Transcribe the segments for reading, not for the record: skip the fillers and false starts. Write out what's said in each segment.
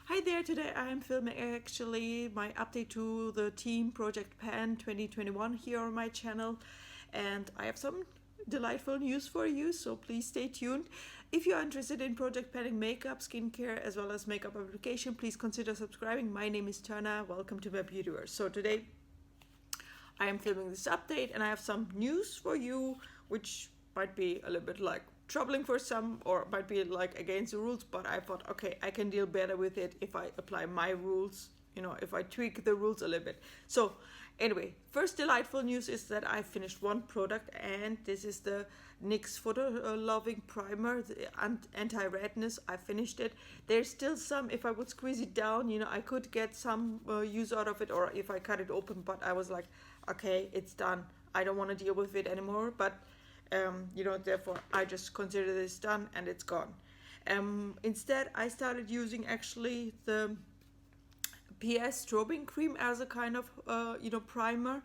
Hi there, today I am filming actually my update to the Team Project Pan 2021 here on my channel, and I have some delightful news for you, so please stay tuned. If you are interested in project panning makeup, skincare as well as makeup application, please consider subscribing. My name is Turna, welcome to my Beautyverse. So today I am filming this update and I have some news for you which might be a little bit like troubling for some or might be like against the rules, but I thought, okay, I can deal better with it if I apply my rules, if I tweak the rules a little bit. So anyway, first delightful news is that I finished one product, and this is the NYX Photo Loving Primer, the anti-redness. I finished it. There's still some, if I would squeeze it down, I could get some use out of it, or if I cut it open, but I was like, okay, it's done. I don't want to deal with it anymore, but therefore I just consider this done and it's gone. Instead, I started using actually the PS strobing cream as a kind of primer.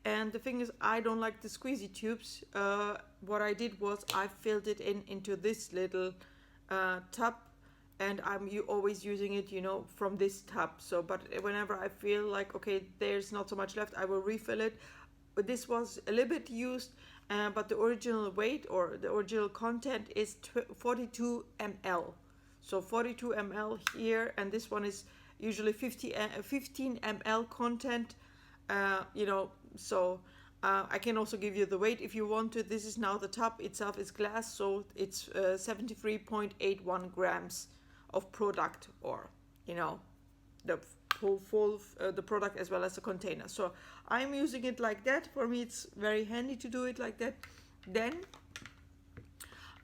And the thing is, I don't like the squeezy tubes. What I did was I filled it into this little tub, and I'm always using it from this tub. So but whenever I feel like, okay, there's not so much left, I will refill it. But this was a little bit used, but the original weight or the original content is 42 ml. So 42 ml here, and this one is usually 15 ml content. So I can also give you the weight if you want to. This is now the tub itself is glass, so it's 73.81 grams of product, or the full the product as well as the container. So I'm using it like that. For me it's very handy to do it like that. Then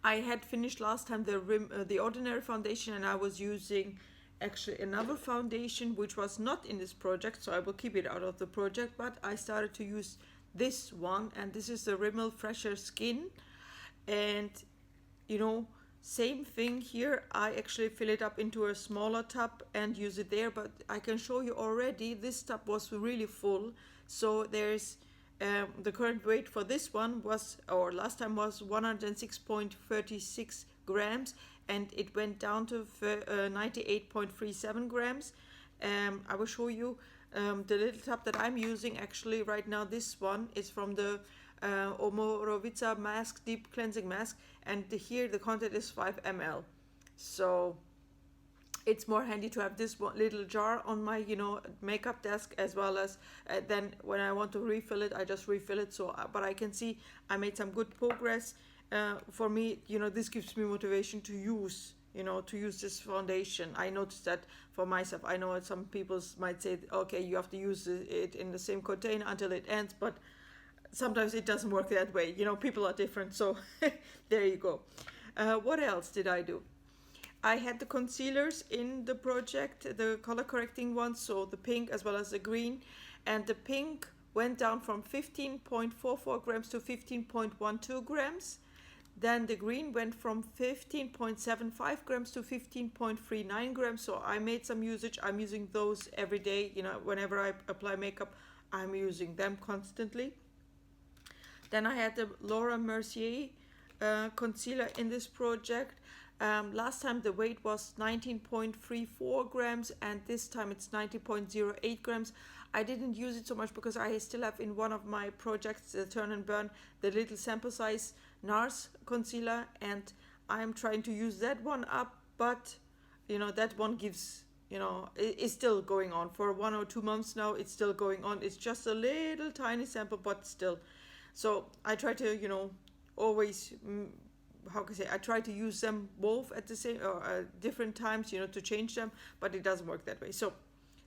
I had finished last time the ordinary foundation, and I was using actually another foundation which was not in this project, so I will keep it out of the project, but I started to use this one, and this is the Rimmel Fresher Skin. And same thing here, I actually fill it up into a smaller tub and use it there, but I can show you already this tub was really full. So there's the current weight for this one was, or last time was 106.36 grams, and it went down to 98.37 grams. I will show you the little tub that I'm using actually right now. This one is from the Omorovica mask, deep cleansing mask, and here the content is 5 ml. So it's more handy to have this one little jar on my makeup desk, as well as then when I want to refill it, I just refill it. So but I can see I made some good progress. For me, this gives me motivation to use this foundation. I noticed that for myself. I know some people might say, okay, you have to use it in the same container until it ends, but sometimes it doesn't work that way. People are different. So there you go. What else did I do? I had the concealers in the project, the color correcting ones, so the pink as well as the green. And the pink went down from 15.44 grams to 15.12 grams. Then the green went from 15.75 grams to 15.39 grams. So I made some usage. I'm using those every day. Whenever I apply makeup, I'm using them constantly. Then I had the Laura Mercier concealer in this project. Last time the weight was 19.34 grams, and this time it's 90.08 grams. I didn't use it so much because I still have in one of my projects, the Turn and Burn, the little sample size NARS concealer, and I'm trying to use that one up, but that one gives, it's still going on for 1 or 2 months now. It's still going on. It's just a little tiny sample, but still. So I try to always how can I say, I try to use them both at the same or different times, to change them, but it doesn't work that way. So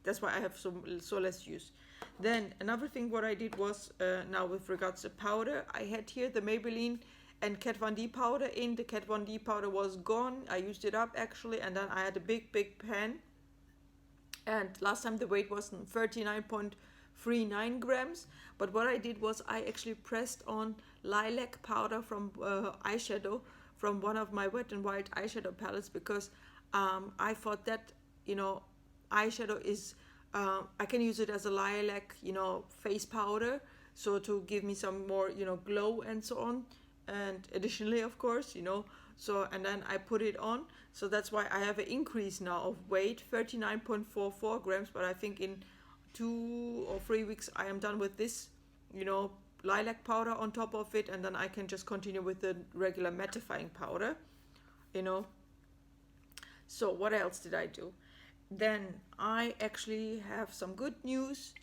that's why I have so less use. Then another thing what I did was, now with regards to powder, I had here the Maybelline and Kat Von D powder in. The Kat Von D powder was gone. I used it up actually, and then I had a big pan. And last time the weight was 39.39 grams. But what I did was I actually pressed on lilac powder from eyeshadow from one of my Wet n Wild eyeshadow palettes, because I thought that eyeshadow is I can use it as a lilac face powder, so to give me some more glow and so on. And additionally, of course, So, and then I put it on. So that's why I have an increase now of weight, 39.44 grams. But I think in 2 or 3 weeks I am done with this, lilac powder on top of it, and then I can just continue with the regular mattifying powder, So what else did I do? Then I actually have some good news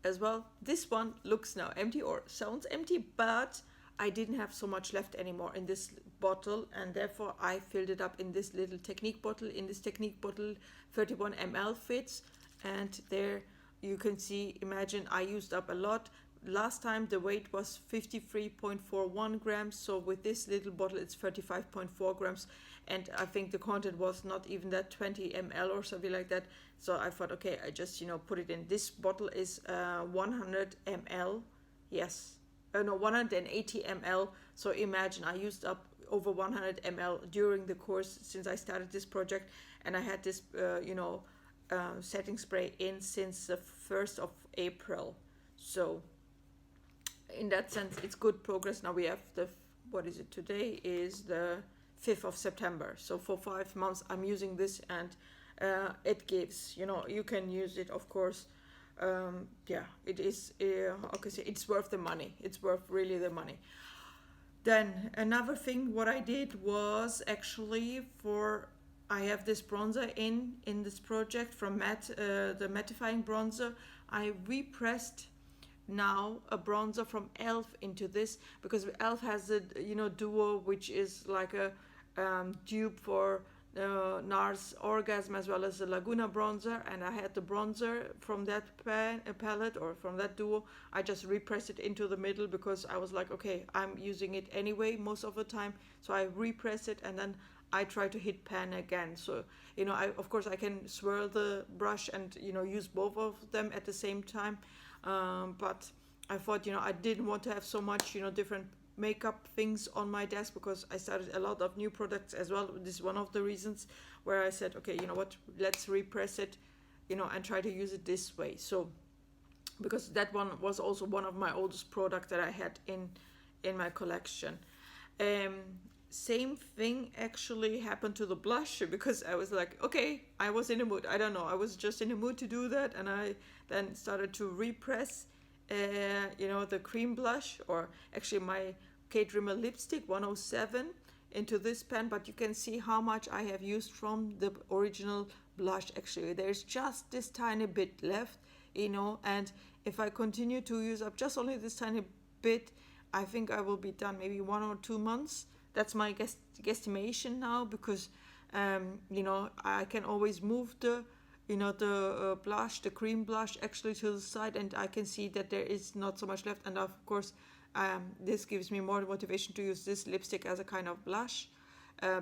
as well. This one looks now empty or sounds empty, but I didn't have so much left anymore in this bottle, and therefore I filled it up in this little technique bottle. In this technique bottle, 31 ml fits, and there you can see, imagine I used up a lot. Last time the weight was 53.41 grams, so with this little bottle it's 35.4 grams, and I think the content was not even that 20 ml or something like that. So I thought, okay, I just put it in. This bottle is 100 ml, yes, no, 180 ml. So imagine I used up over 100 ml during the course since I started this project, and I had this setting spray in since the 1st of April. So in that sense, it's good progress. Now we have what is it? Today is the 5th of September. So for 5 months, I'm using this, and it gives, you can use it, of course. It is, it's worth the money. It's worth really the money. Then another thing, what I did was actually I have this bronzer in this project from the mattifying bronzer. I repressed now a bronzer from e.l.f. into this, because e.l.f. has a duo, which is like a dupe for NARS Orgasm as well as the Laguna bronzer, and I had the bronzer from that palette or from that duo. I just repressed it into the middle because I was like, okay, I'm using it anyway most of the time, so I repress it and then I try to hit pan again. So of course I can swirl the brush and use both of them at the same time, but I thought I didn't want to have so much different makeup things on my desk, because I started a lot of new products as well. This is one of the reasons where I said, okay, let's repress it, and try to use it this way. So because that one was also one of my oldest products that I had in my collection. Same thing actually happened to the blush, because I was like, okay, I was in a mood. I don't know, I was just in a mood to do that, and I then started to repress the cream blush, or actually my Kate Rimmel lipstick 107 into this pan. But you can see how much I have used from the original blush. Actually, there's just this tiny bit left, and if I continue to use up just only this tiny bit, I think I will be done maybe 1 or 2 months. That's my guesstimation now, because I can always move the blush, the cream blush, actually to the side, and I can see that there is not so much left. And of course, this gives me more motivation to use this lipstick as a kind of blush,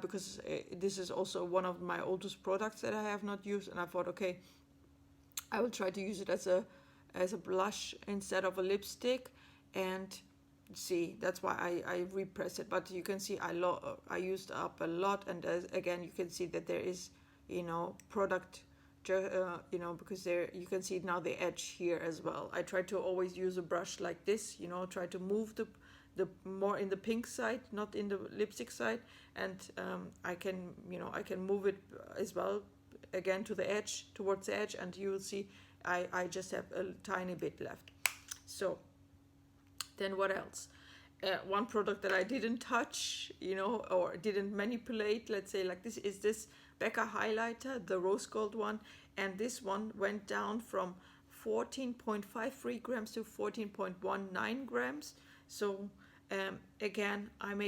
because this is also one of my oldest products that I have not used, and I thought, okay, I will try to use it as a blush instead of a lipstick. And see, that's why I repress it. But you can see I used up a lot, and again you can see that there is product, because there you can see now the edge here as well. I try to always use a brush like this, try to move the more in the pink side, not in the lipstick side, and I can move it as well again to the edge, towards the edge, and you will see I just have a tiny bit left. So then what else? One product that I didn't touch, or didn't manipulate, let's say like this, is this Becca highlighter, the rose gold one, and this one went down from 14.53 grams to 14.19 grams. So again, I'm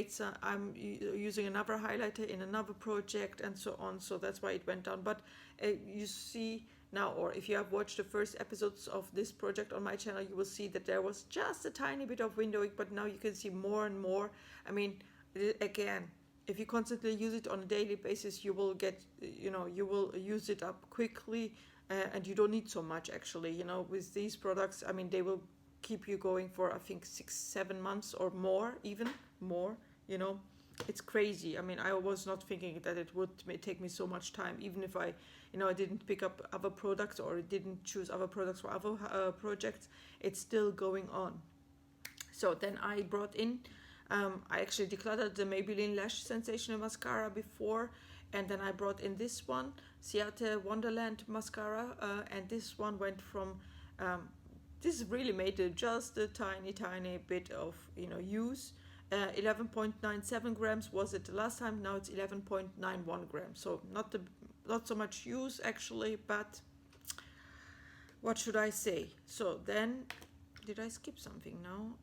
using another highlighter in another project and so on, so that's why it went down. But you see now, or if you have watched the first episodes of this project on my channel, you will see that there was just a tiny bit of windowing, but now you can see more and more. I mean, again, if you constantly use it on a daily basis, you will get, you will use it up quickly, and you don't need so much actually. With these products, I mean, they will keep you going for, I think, 6-7 months or more, even more. It's crazy. I mean, I was not thinking that it would take me so much time, even if I didn't pick up other products or didn't choose other products for other projects. It's still going on. So then I brought in I actually decluttered the Maybelline Lash Sensational Mascara before, and then I brought in this one, Seattle Wonderland Mascara, and this one went from, this really made just a tiny bit of use. 11.97 grams was it the last time. Now it's 11.91 grams. So not so much use actually, but what should I say? So then, did I skip something now?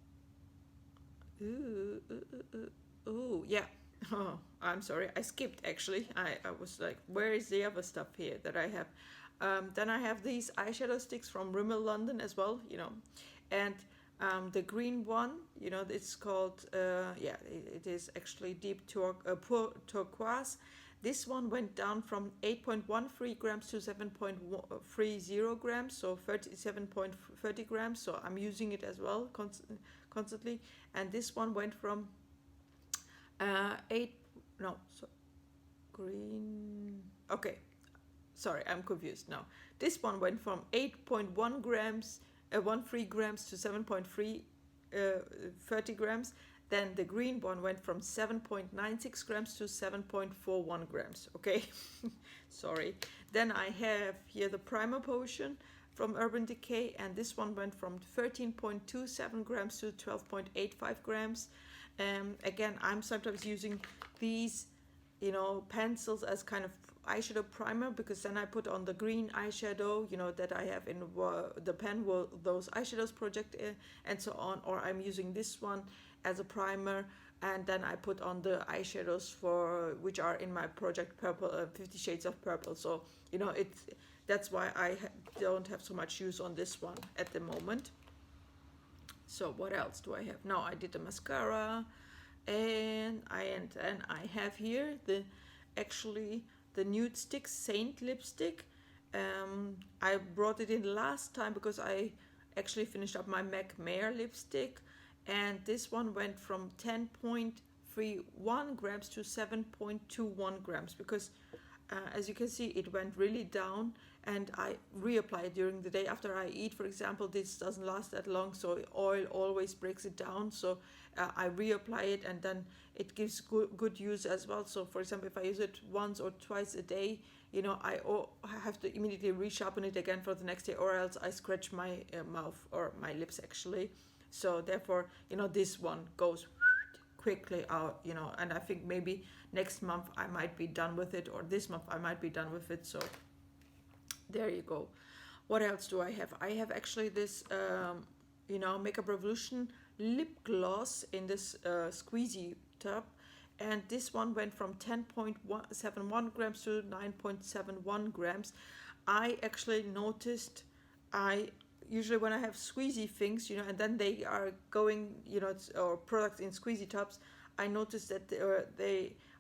Ooh, yeah. Oh, I'm sorry, I skipped actually. I was like, where is the other stuff here that I have? Then I have these eyeshadow sticks from Rimmel London as well, and the green one, it's called, it is actually deep turquoise. This one went down from 8.13 grams to 7.30 grams, so 37.30 grams. So I'm using it as well constantly. And this one went from Okay, sorry, I'm confused now. This one went from 8.1 grams, 13 grams to 7.30 grams. Then the green one went from 7.96 grams to 7.41 grams. Okay, sorry. Then I have here the primer potion from Urban Decay, and this one went from 13.27 grams to 12.85 grams. Again, I'm sometimes using these, pencils as kind of eyeshadow primer, because then I put on the green eyeshadow, that I have in the pen, those eyeshadows project and so on, or I'm using this one as a primer, and then I put on the eyeshadows which are in my project purple, 50 Shades of Purple. So that's why I don't have so much use on this one at the moment. So what else do I have? Now I did the mascara, and I have here the nude stick Saint lipstick. I brought it in last time because I actually finished up my MAC Mare lipstick, and this one went from 10.31 grams to 7.21 grams because as you can see, it went really down, and I reapply it during the day after I eat. For example, this doesn't last that long, so oil always breaks it down. So I reapply it, and then it gives good use as well. So for example, if I use it once or twice a day, I have to immediately resharpen it again for the next day, or else I scratch my mouth or my lips actually. So therefore, this one goes quickly out, and I think maybe next month I might be done with it, or this month I might be done with it. So there you go. What else do I have? I have actually this Makeup Revolution lip gloss in this squeezy tub, and this one went from 10.71 grams to 9.71 grams. I actually noticed, usually when I have squeezy things, and then they are going, or products in squeezy tubs, I noticed that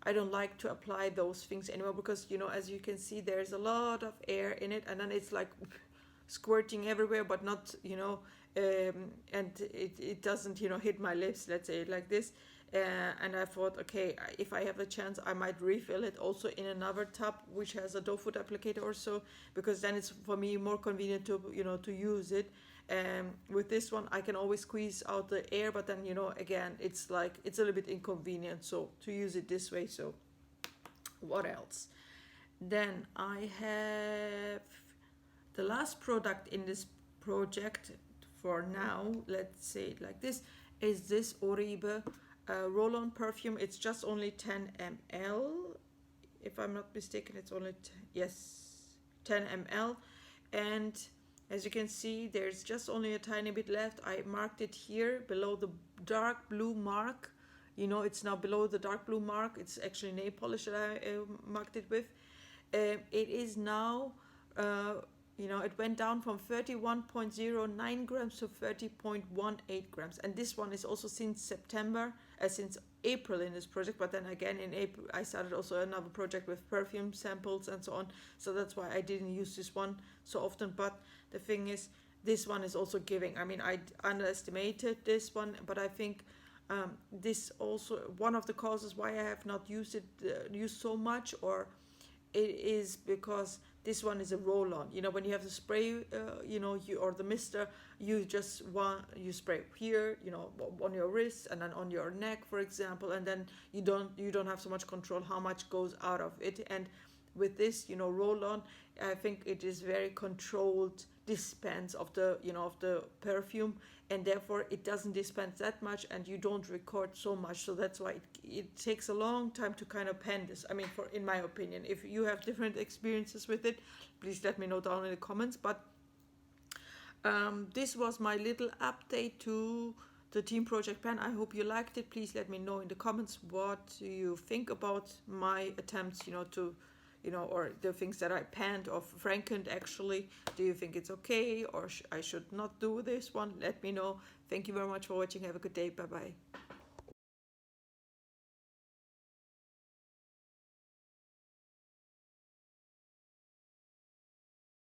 I don't like to apply those things anymore because, as you can see, there's a lot of air in it, and then it's like squirting everywhere, but not, and it doesn't, hit my lips, let's say it like this. And I thought, okay, if I have a chance, I might refill it also in another tub which has a doe foot applicator or so, because then it's for me more convenient to use it. With this one, I can always squeeze out the air, but then again, it's a little bit inconvenient, so to use it this way. So what else? Then I have the last product in this project for now, let's say it like this, is this Oribe roll-on perfume. It's just only 10 ml, if I'm not mistaken. It's only 10 ml, and as you can see, there's just only a tiny bit left. I marked it here below the dark blue mark. It's now below the dark blue mark. It's actually nail polish that I marked it with. It is now it went down from 31.09 grams to 30.18 grams. And this one is also since April in this project. But then again, in April, I started also another project with perfume samples and so on. So that's why I didn't use this one so often. But the thing is, this one is also giving. I mean, I underestimated this one, but I think this also one of the causes why I have not used so much, or it is because This one is a roll-on. You know, when you have the spray, you know, or the mister, you just you spray here, you know, on your wrist and then on your neck, for example, and then you don't have so much control how much goes out of it. And with this, you know, roll-on, I think it is very controlled dispense of the, you know, of the perfume, and therefore it doesn't dispense that much, and you don't record so much. So that's why it takes a long time to kind of pen this. I mean, for in my opinion, if you have different experiences with it, please let me know down in the comments. But this was my little update to the Team Project Pen. I hope you liked it. Please let me know in the comments what you think about my attempts, you know, to, you know, or the things that I panned or frankened actually. Do you think it's okay, or I should not do this one? Let me know. Thank you very much for watching. Have a good day. Bye bye.